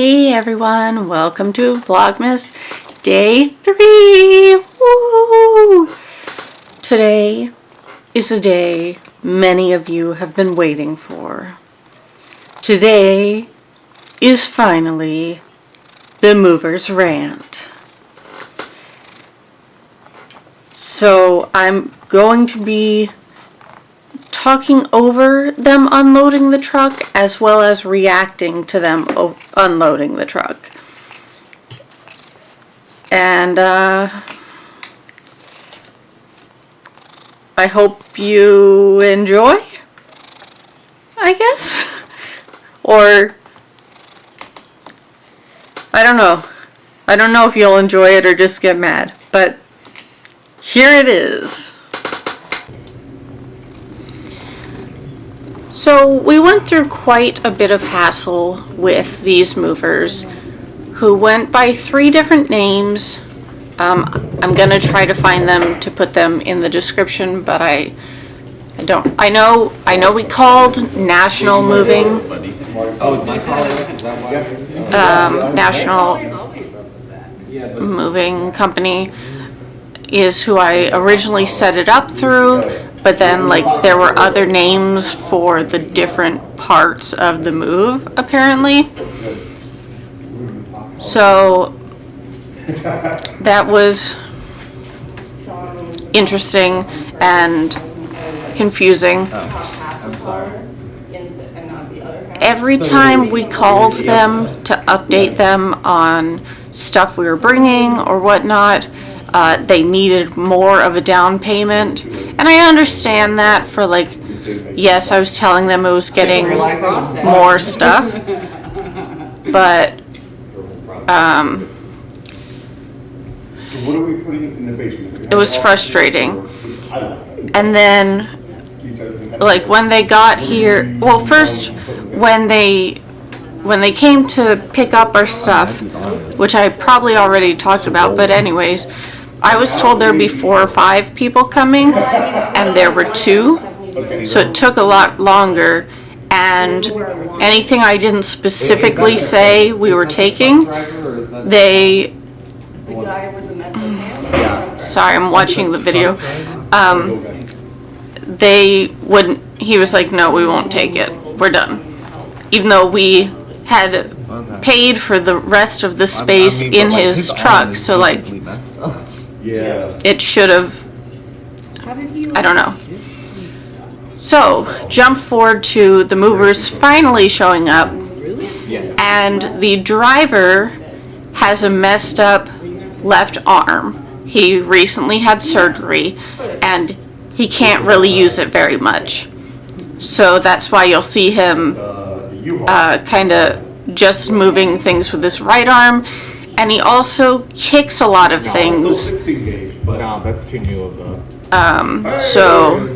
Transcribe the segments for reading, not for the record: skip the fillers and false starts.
Hey everyone, welcome to Vlogmas Day 3! Woo! Today is a day many of you have been waiting for. Today is finally the movers' rant. So I'm going to be talking over them unloading the truck as well as reacting to them unloading the truck. And I hope you enjoy, I guess. Or I don't know. I don't know if you'll enjoy it or just get mad, but here it is. So we went through quite a bit of hassle with these movers who went by 3 different names. I'm going to try to find them to put them in the description, but I know we called National Moving. National Moving Company is who I originally set it up through. But then, like, there were other names for the different parts of the move, apparently. So, that was interesting and confusing. Every time we called them to update them on stuff we were bringing or whatnot, they needed more of a down payment. And I understand that for, like, yes, I was telling them it was getting more stuff, but it was frustrating. And then, like, when they got here, well, first when they came to pick up our stuff, which I probably already talked about, but anyways, I was told there'd be 4 or 5 people coming, and there were 2, so it took a lot longer, and anything I didn't specifically say we were taking, they, sorry, I'm watching the video, they wouldn't, he was like, no, we won't take it, we're done, even though we had paid for the rest of the space in his truck, so, like, it should have, I don't know. So, jump forward to the movers finally showing up, and the driver has a messed up left arm. He recently had surgery, and he can't really use it very much. So that's why you'll see him kind of just moving things with his right arm. And he also kicks a lot of things. No, that's too new of a... So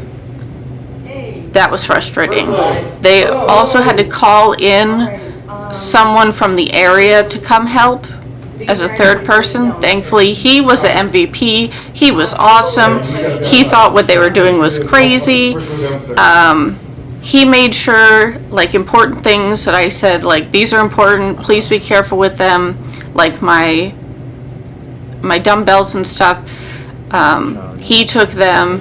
that was frustrating. They also had to call in someone from the area to come help as a 3rd person. Thankfully, he was an MVP. He was awesome. He thought what they were doing was crazy. He made sure, like, important things that I said, like, these are important, please be careful with them, like my dumbbells and stuff. He took them,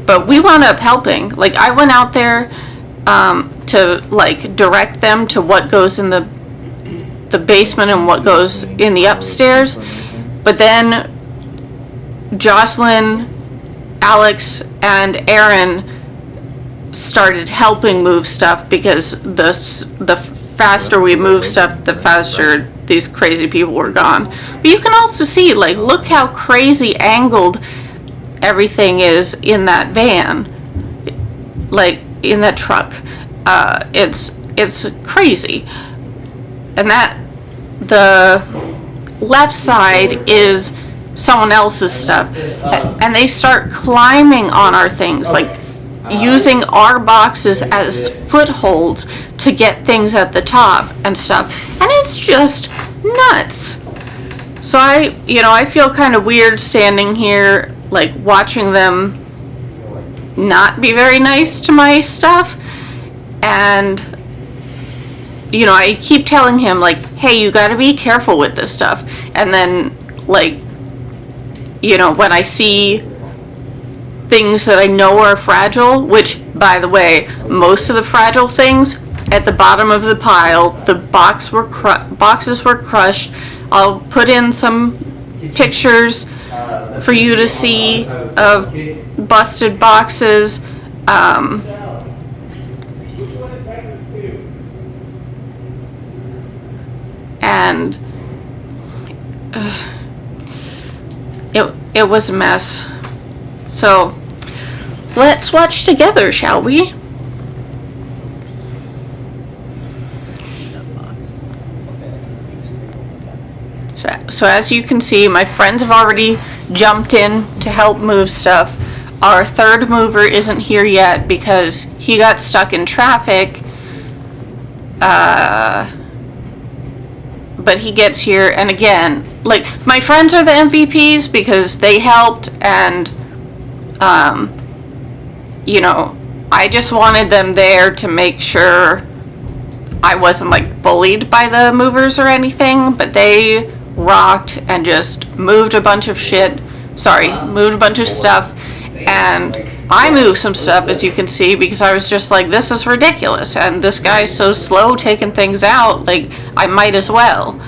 but we wound up helping. Like, I went out there to, like, direct them to what goes in the basement and what goes in the upstairs, but then Jocelyn, Alex, and Aaron started helping move stuff because the faster we move stuff, the faster these crazy people were gone. But you can also see, like, look how crazy angled everything is in that van, like, in that truck. It's crazy. And that the left side is someone else's stuff, and they start climbing on our things, like using our boxes as footholds to get things at the top and stuff, and it's just nuts. So I feel kind of weird standing here, like, watching them not be very nice to my stuff, and you know, I keep telling him, like, hey, you gotta be careful with this stuff. And then, like, you know, when I see things that I know are fragile, which, by the way, most of the fragile things at the bottom of the pile, the boxes were crushed. I'll put in some pictures for you to see of busted boxes. And it was a mess. So let's watch together, shall we? So as you can see, my friends have already jumped in to help move stuff. Our third mover isn't here yet because he got stuck in traffic. But he gets here, and again, like, my friends are the MVPs because they helped, and you know, I just wanted them there to make sure I wasn't, like, bullied by the movers or anything, but they rocked and just moved a bunch of moved a bunch of stuff, and I moved some stuff, as you can see, because I was just like, this is ridiculous, and this guy's so slow taking things out, like, I might as well.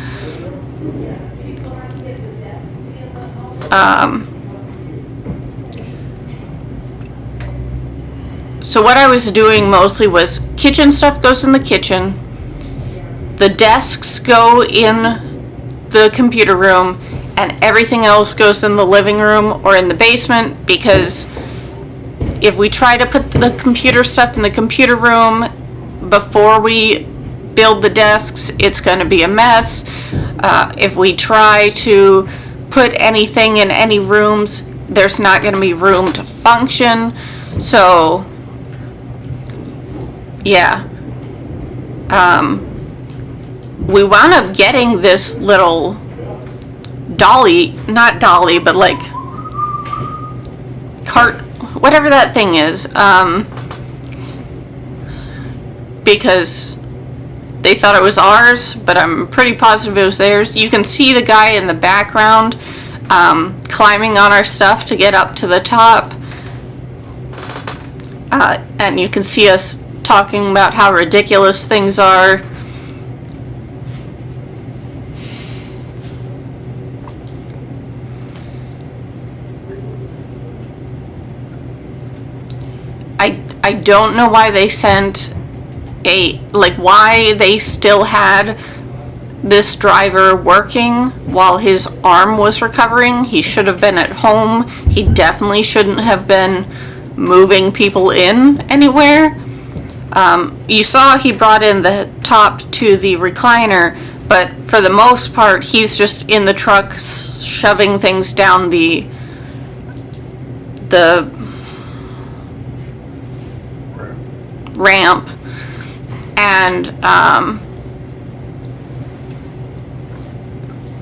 So what I was doing mostly was kitchen stuff goes in the kitchen, the desks go in the computer room, and everything else goes in the living room or in the basement, because if we try to put the computer stuff in the computer room before we build the desks, it's going to be a mess. If we try to put anything in any rooms, there's not going to be room to function. So yeah, we wound up getting this little dolly, not dolly, but like cart, whatever that thing is, because they thought it was ours, but I'm pretty positive it was theirs. You can see the guy in the background climbing on our stuff to get up to the top, and you can see us talking about how ridiculous things are. I don't know why they sent why they still had this driver working while his arm was recovering. He should have been at home. He definitely shouldn't have been moving people in anywhere. You saw he brought in the top to the recliner, but for the most part, he's just in the truck shoving things down the ramp, and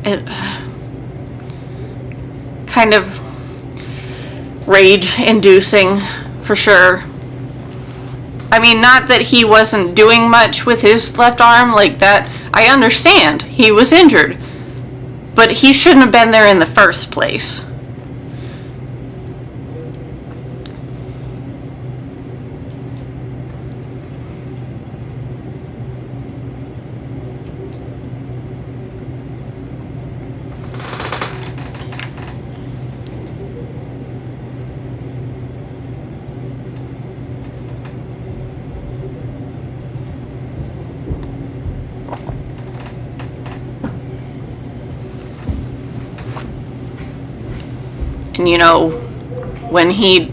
it kind of rage-inducing for sure. I mean, not that he wasn't doing much with his left arm like that. I understand he was injured, but he shouldn't have been there in the first place. And you know, when he,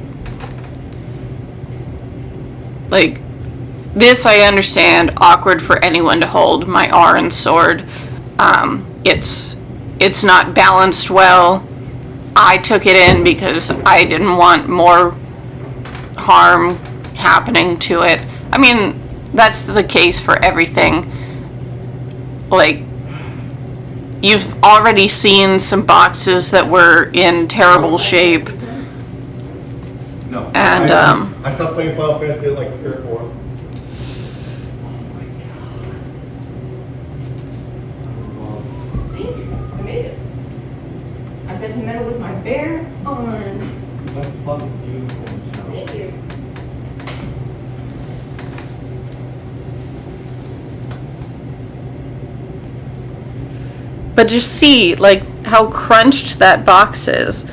like, this I understand, awkward for anyone to hold, my Aran sword. It's not balanced well. I took it in because I didn't want more harm happening to it. I mean, that's the case for everything. Like, you've already seen some boxes that were in terrible shape. No. And I stopped playing Final Fantasy at like 3 or 4. I bet he met it with my bare arms. That's fucking beautiful, Michelle. Thank you. But just see, like, how crunched that box is.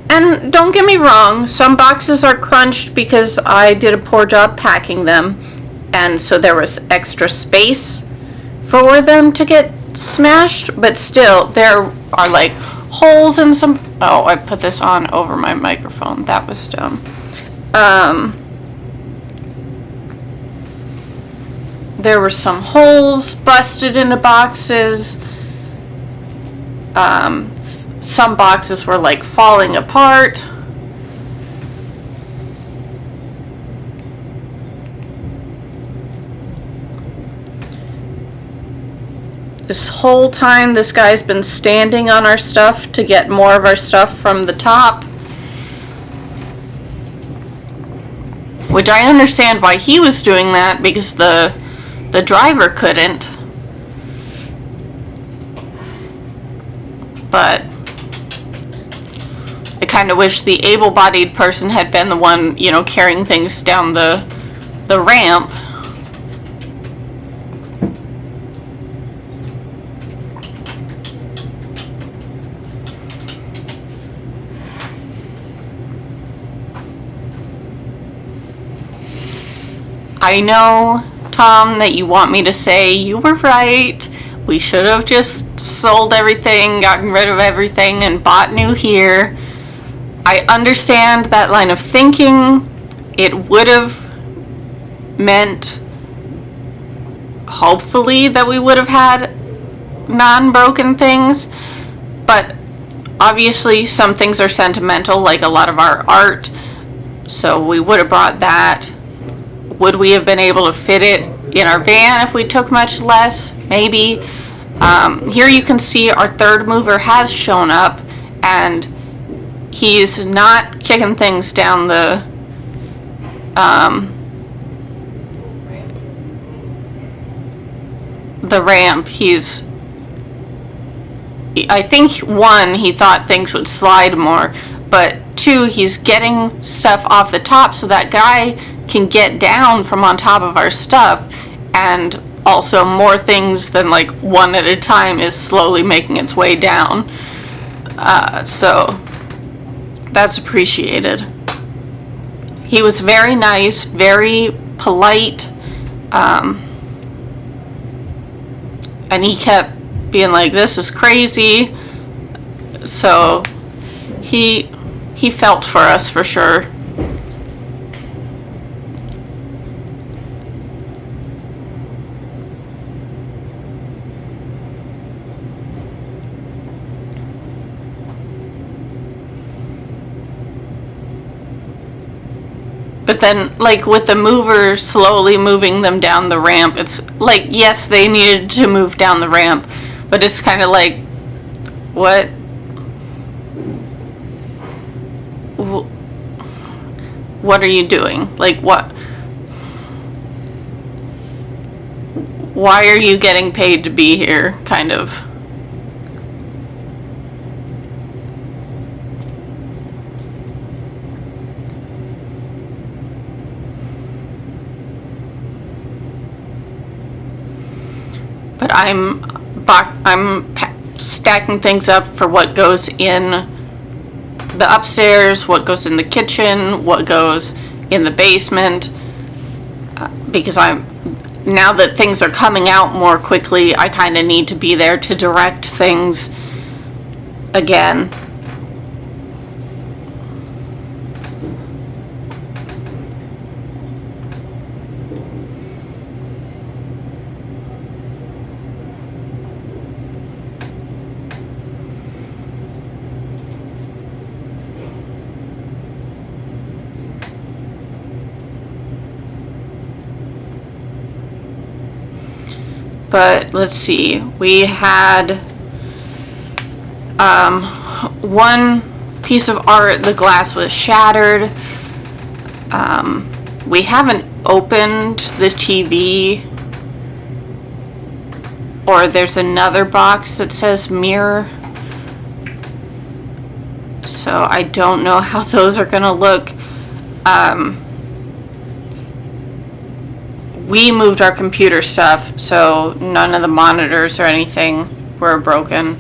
And don't get me wrong, some boxes are crunched because I did a poor job packing them, and so there was extra space for them to get smashed, but still, there are, like, holes in some... Oh, I put this on over my microphone. That was dumb. There were some holes busted into boxes. Some boxes were like falling apart. This whole time this guy's been standing on our stuff to get more of our stuff from the top. Which I understand why he was doing that, because the driver couldn't. But I kind of wish the able-bodied person had been the one, you know, carrying things down the ramp. I know, Tom, that you want me to say you were right. We should have just sold everything, gotten rid of everything, and bought new here. I understand that line of thinking. It would have meant, hopefully, that we would have had non-broken things. But obviously, some things are sentimental, like a lot of our art. So we would have brought that. Would we have been able to fit it in our van if we took much less? Maybe. Here you can see our third mover has shown up, and he's not kicking things down the ramp. I think, one, he thought things would slide more, but two, he's getting stuff off the top so that guy can get down from on top of our stuff, and also more things than like one at a time is slowly making its way down. So that's appreciated. He was very nice, very polite, and he kept being like, this is crazy. So he felt for us for sure. But then, like, with the mover slowly moving them down the ramp, it's like, yes, they needed to move down the ramp, but it's kind of like, what? What are you doing? Like, what? Why are you getting paid to be here, kind of? But I'm stacking things up for what goes in the upstairs, what goes in the kitchen, what goes in the basement, because now that things are coming out more quickly, I kind of need to be there to direct things again. But let's see, we had one piece of art, the glass was shattered. We haven't opened the TV, or there's another box that says mirror. So I don't know how those are gonna look. We moved our computer stuff, so none of the monitors or anything were broken,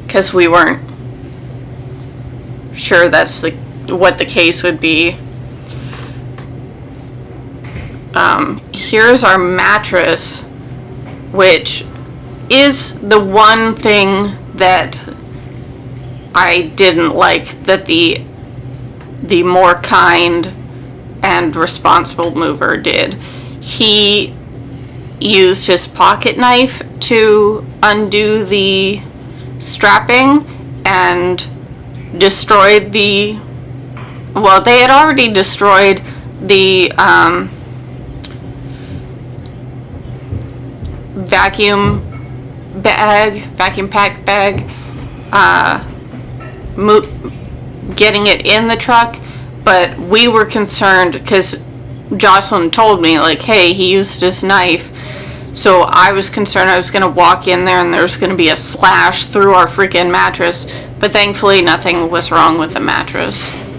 because we weren't sure that's what the case would be. Here's our mattress, which is the one thing that I didn't like that the more kind and responsible mover did. He used his pocket knife to undo the strapping and destroyed they had already destroyed the vacuum pack bag, getting it in the truck. But we were concerned because Jocelyn told me, like, hey, he used his knife. So I was concerned I was going to walk in there and there was going to be a slash through our freaking mattress. But thankfully nothing was wrong with the mattress.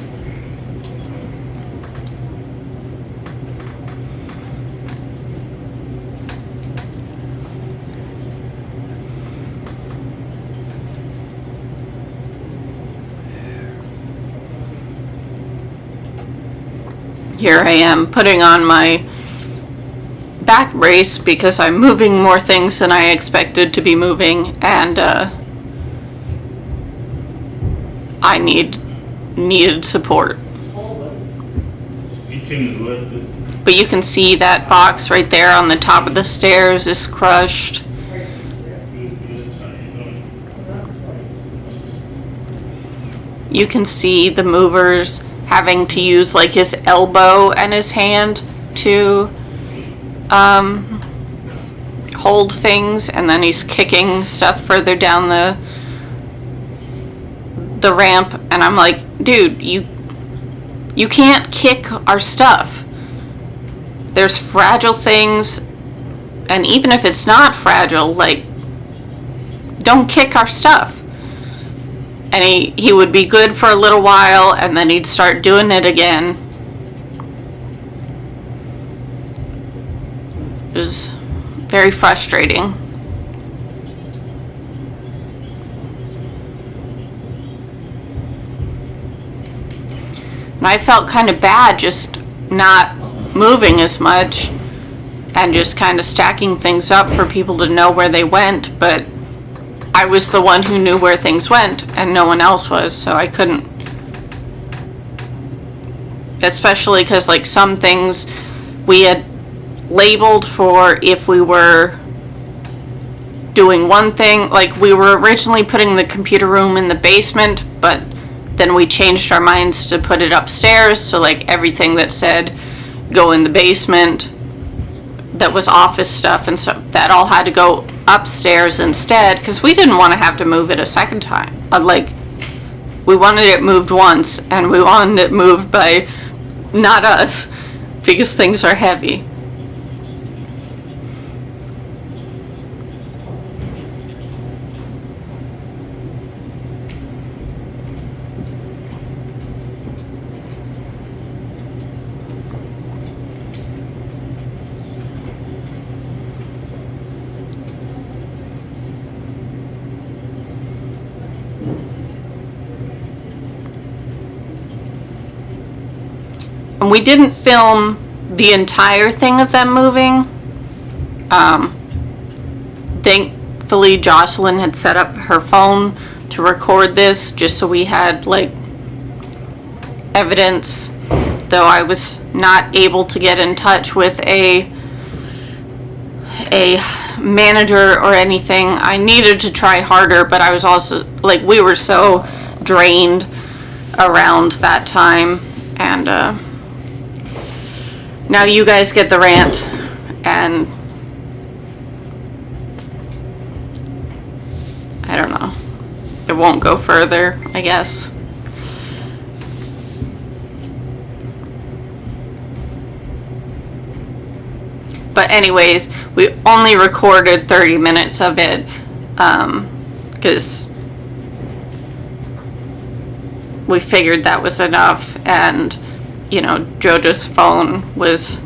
Here I am putting on my back brace because I'm moving more things than I expected to be moving, and I needed support. But you can see that box right there on the top of the stairs is crushed. You can see the movers having to use like his elbow and his hand to hold things, and then he's kicking stuff further down the ramp, and I'm like, dude, you can't kick our stuff. There's fragile things, and even if it's not fragile, like, don't kick our stuff. And he would be good for a little while, and then he'd start doing it again. It was very frustrating. And I felt kind of bad just not moving as much and just kind of stacking things up for people to know where they went, but I was the one who knew where things went and no one else was, so I couldn't. Especially because like some things we had labeled for if we were doing one thing. Like we were originally putting the computer room in the basement, but then we changed our minds to put it upstairs, so like everything that said go in the basement that was office stuff and so that all had to go upstairs instead, because we didn't want to have to move it a second time. Like, we wanted it moved once, and we wanted it moved by not us, because things are heavy. And we didn't film the entire thing of them moving. Thankfully, Jocelyn had set up her phone to record this just so we had like evidence, though I was not able to get in touch with a manager or anything. I needed to try harder, but I was also like, we were so drained around that time, and now you guys get the rant, and I don't know. It won't go further, I guess. But anyways, we only recorded 30 minutes of it, because we figured that was enough, and you know, Jojo's phone was,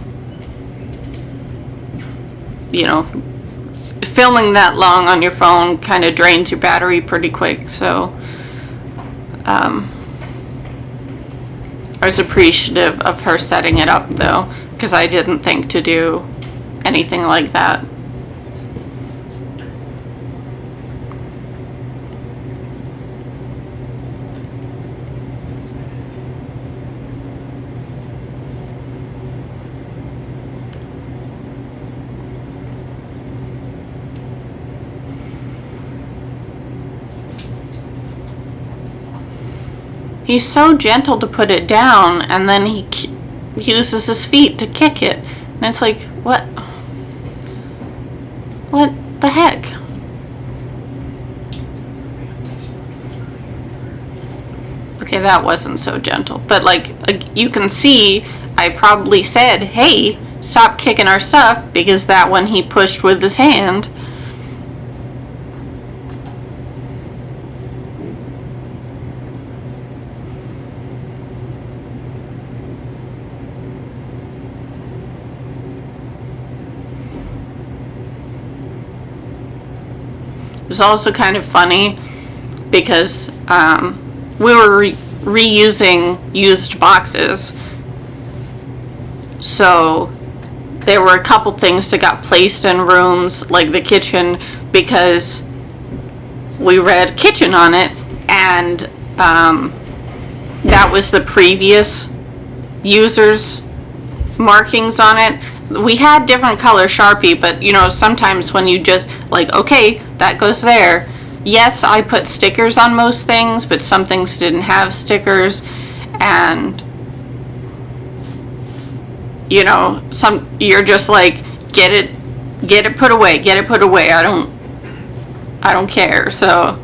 you know, filming that long on your phone kind of drains your battery pretty quick. So I was appreciative of her setting it up though, because I didn't think to do anything like that. He's so gentle to put it down, and then he uses his feet to kick it. And it's like, what? What the heck? Okay, that wasn't so gentle. But like, you can see, I probably said, hey, stop kicking our stuff, because that one he pushed with his hand. It was also kind of funny because we were reusing used boxes, so there were a couple things that got placed in rooms like the kitchen because we read kitchen on it, and that was the previous user's markings on it. We had different color Sharpie, but you know, sometimes when you just like, okay, that goes there. Yes, I put stickers on most things, but some things didn't have stickers, and you know, you're just like, get it put away, get it put away. I don't care. So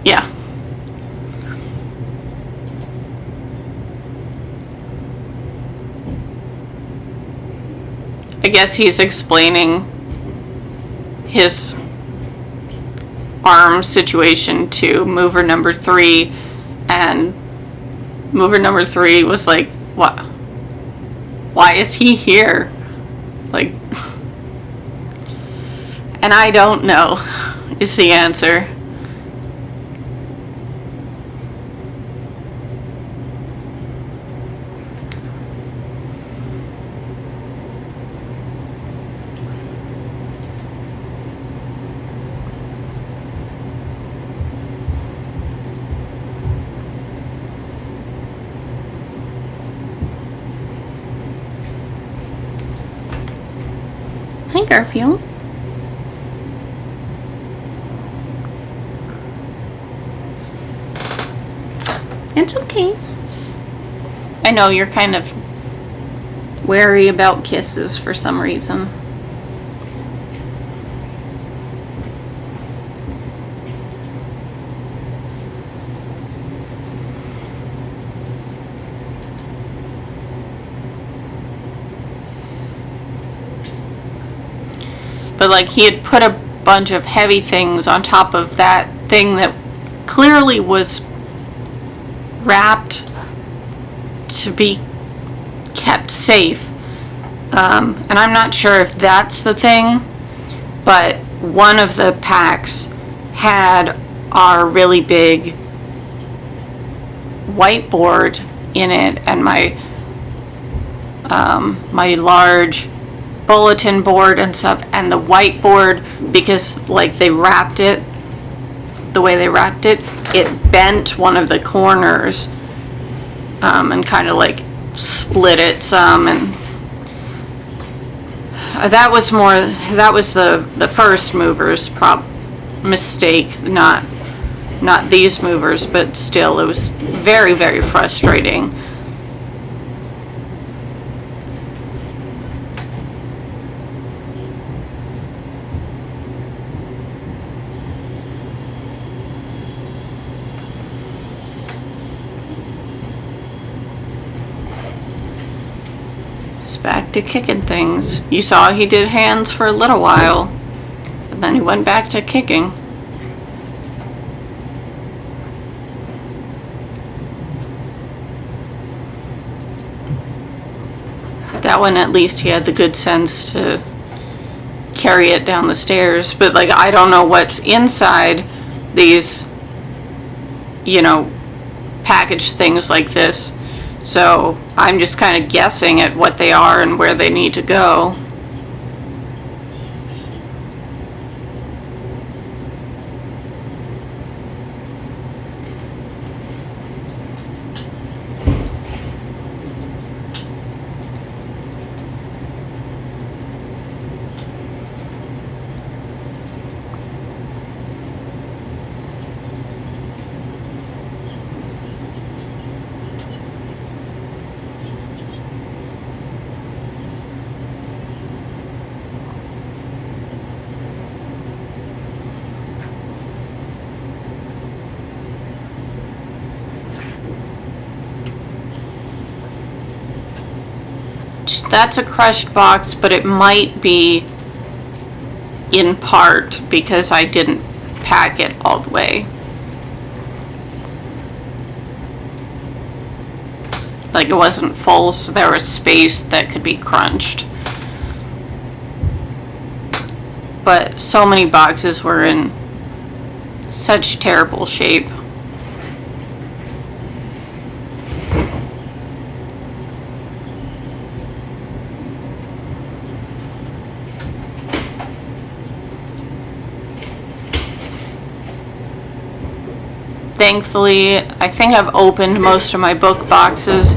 yeah. I guess he's explaining his arm situation to mover number 3, and mover number 3 was like, what? Why is he here? Like, and I don't know is the answer. Hi, Garfield. It's okay. I know you're kind of wary about kisses for some reason. But like, he had put a bunch of heavy things on top of that thing that clearly was wrapped to be kept safe. And I'm not sure if that's the thing, but one of the packs had our really big whiteboard in it, and my my large bulletin board and stuff, and the whiteboard, because like they wrapped it the way they wrapped it, it bent one of the corners and kind of like split it some, and that was the first mover's mistake, not these movers, but still it was very, very frustrating. It's back to kicking things. You saw he did hands for a little while, and then he went back to kicking. That one, at least he had the good sense to carry it down the stairs. But like, I don't know what's inside these, you know, packaged things like this. So I'm just kind of guessing at what they are and where they need to go. That's a crushed box, but it might be in part because I didn't pack it all the way. Like, it wasn't full, so there was space that could be crunched. But so many boxes were in such terrible shape. Thankfully, I think I've opened most of my book boxes,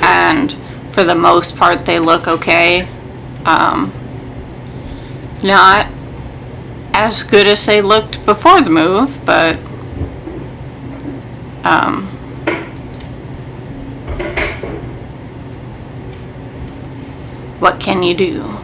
and for the most part they look okay. Not as good as they looked before the move, but what can you do?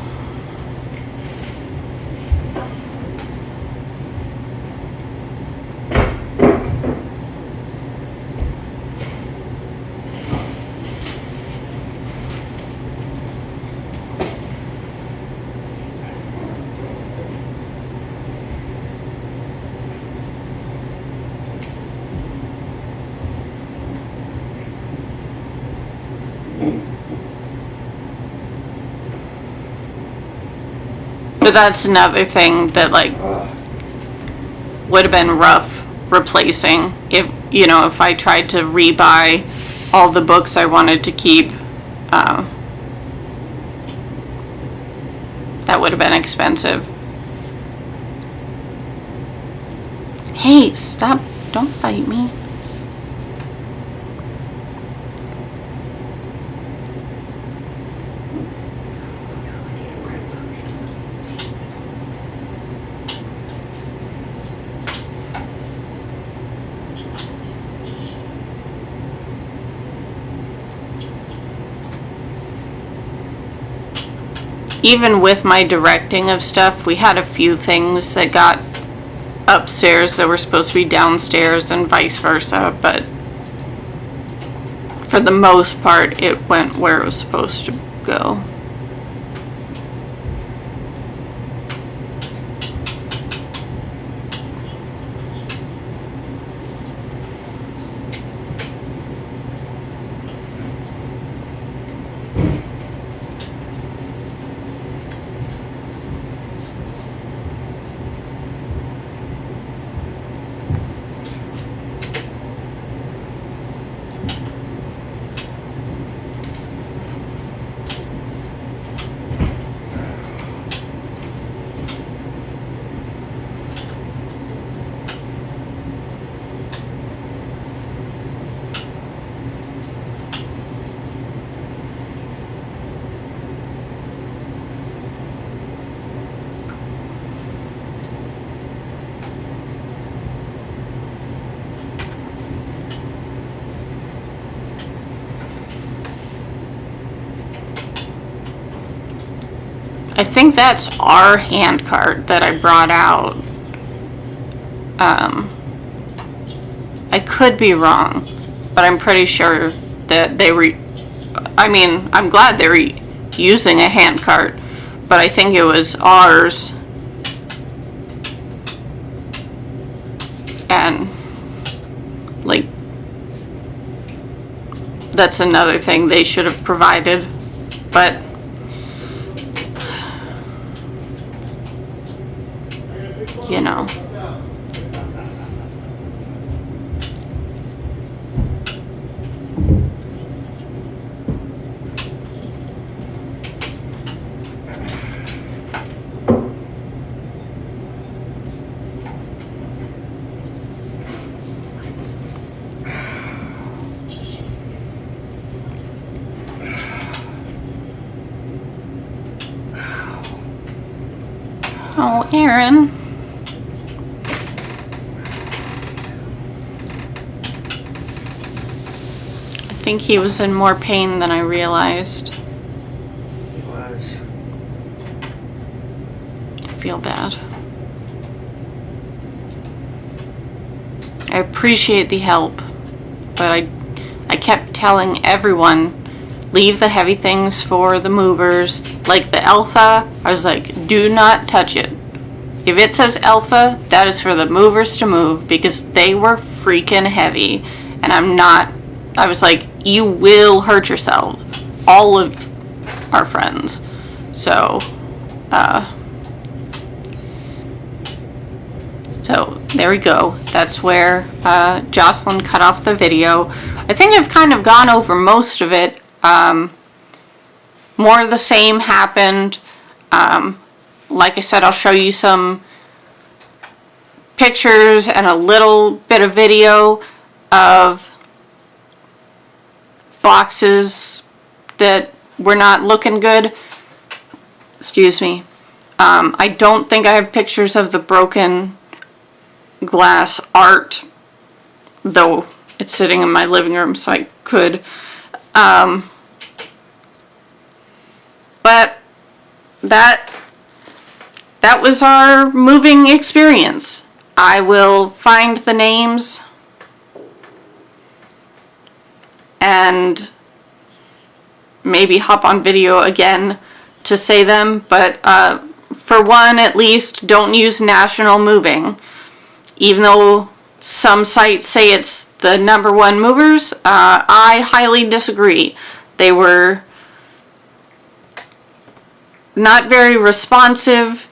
But that's another thing that, like, would have been rough replacing if, you know, if I tried to rebuy all the books I wanted to keep. That would have been expensive. Hey, stop. Don't bite me. Even with my directing of stuff, we had a few things that got upstairs that were supposed to be downstairs and vice versa, but for the most part it went where it was supposed to go. I think that's our hand cart that I brought out. I could be wrong, but I'm pretty sure that they were, I mean, I'm glad they were using a hand cart, but I think it was ours. And, like, that's another thing they should have provided, but you know. Oh, Aaron. I think he was in more pain than I realized. He was. I feel bad. I appreciate the help, but I kept telling everyone, leave the heavy things for the movers. Like the Alpha, I was like, do not touch it. If it says Alpha, that is for the movers to move because they were freaking heavy. And I was like, you will hurt yourself. All of our friends. So there we go. That's where Jocelyn cut off the video. I think I've kind of gone over most of it. More of the same happened. Like I said, I'll show you some pictures and a little bit of video of boxes that were not looking good. Excuse me. I don't think I have pictures of the broken glass art, though it's sitting in my living room, so I could. But that was our moving experience. I will find the names and maybe hop on video again to say them, but for one at least, don't use National Moving. Even though some sites say it's the #1 movers, I highly disagree. They were not very responsive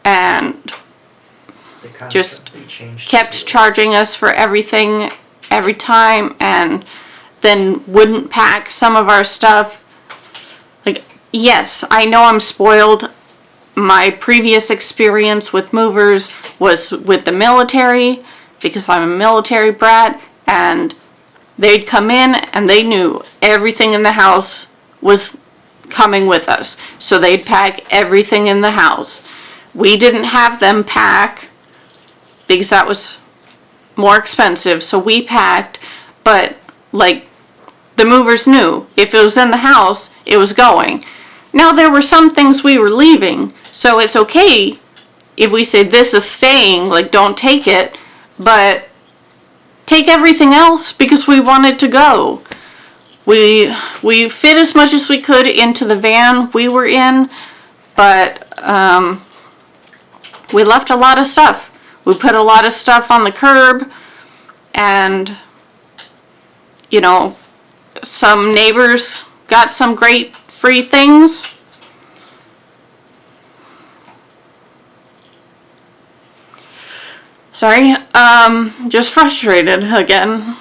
and just kept charging us for everything every time, and then wouldn't pack some of our stuff. Like, yes, I know I'm spoiled. My previous experience with movers was with the military because I'm a military brat, and they'd come in and they knew everything in the house was coming with us. So they'd pack everything in the house. We didn't have them pack because that was more expensive, so we packed, but like the movers knew if it was in the house, it was going. Now there were some things we were leaving, so it's okay if we say this is staying, like don't take it, but take everything else because we wanted to go. We fit as much as we could into the van we were in, but we left a lot of stuff. We put a lot of stuff on the curb, and you know, some neighbors got some great free things. Sorry, just frustrated again.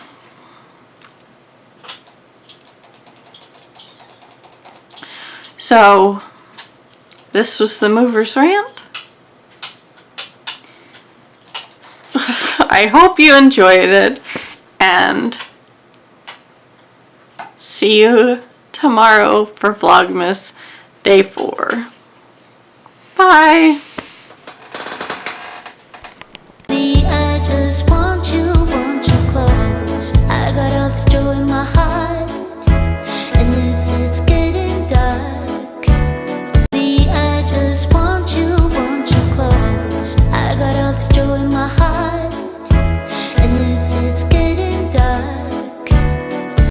So, this was the Movers Rant. I hope you enjoyed it, and see you tomorrow for Vlogmas Day 4. Bye!